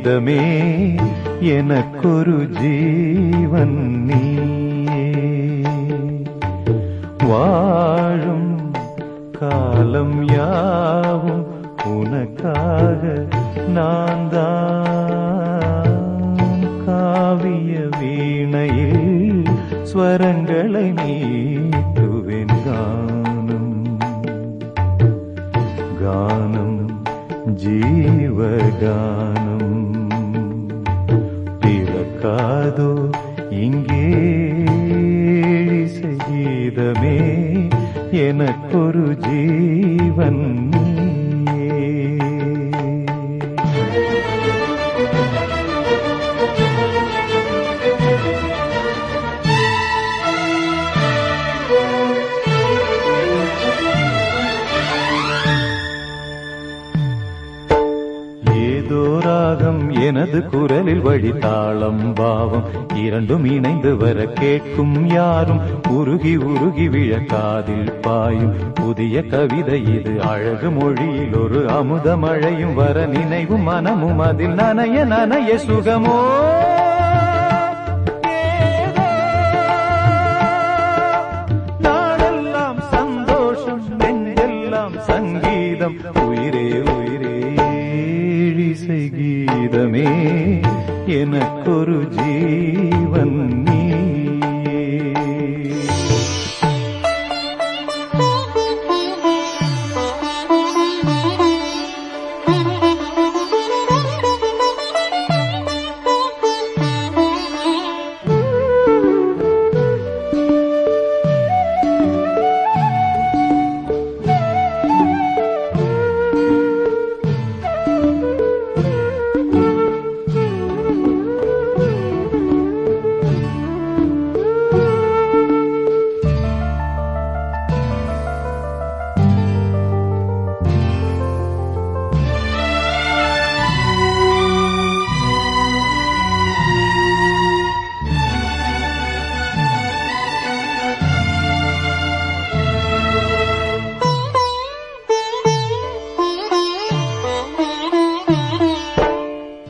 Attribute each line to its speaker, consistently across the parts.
Speaker 1: கீதமே எனக்கொரு ஜீவன் நீயே. வாழும் காலம் யாவும் உனக்காக நான் தான் காவிய வீணையில் ஸ்வரங்களை மீட்டுவேன். கானம் கானம் ஜீவகானம் பிறக்காதோ இங்கே கீதமே எனக்கொரு ஜீவன் நீயே. ஏதோ ராகம் எனது குரலில் வழித்தாளம் பாவம் இரண்டும் இணைந்து வர கேட்கும் யாரும் உருகி உருகி விழக்காதில் பாயும் புதிய கவிதை இது. அழகு மொழியில் ஒரு அமுத மழையும் வர நினைவும் மனமும் அதில் நனைய நனைய சுகமோ. நாடெல்லாம் சந்தோஷம் நெஞ்செல்லாம் சங்கீதம் உயிரே உயிரே இசை கீதமே எனக்கொரு ஜீவன் நீயே.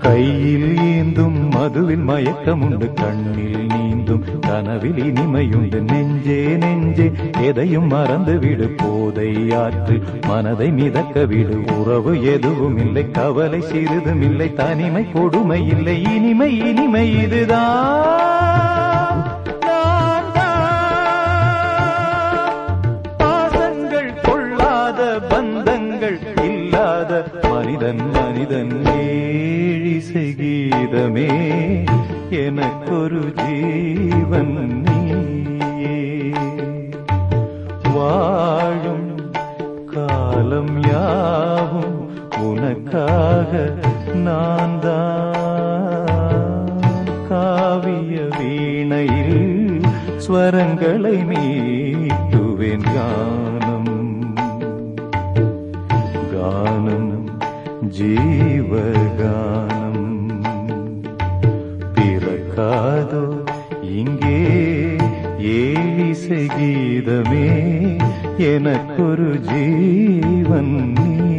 Speaker 1: கையில் ஏந்தும் மதுவில் மயக்கமுண்டு கண்ணில் நீந்தும் கனவில் இனிமையுண்டு. நெஞ்சே நெஞ்சே எதையும் மறந்து விடு போதை ஆற்று மனதை மிதக்க விடு. உறவு எதுவும் இல்லை கவலை சிறிதும் இல்லை தனிமை கொடுமை இல்லை இனிமை இனிமை இதுதான். பாசங்கள் கொள்ளாத பந்தங்கள் இல்லாத மனிதன் மனிதன் இசை கீதமே எனக்கொரு ஜீவன் நீயே. வாழும் காலம் யாவும் உனக்காக நான் தான் காவிய வீணையில் ஸ்வரங்களை மீட்டுவேன். கானம் கானம் ஜீவகானம் பிறக்காதோ இங்கே ஏழிசை கீதமே எனக்கொரு ஜீவன் நீ.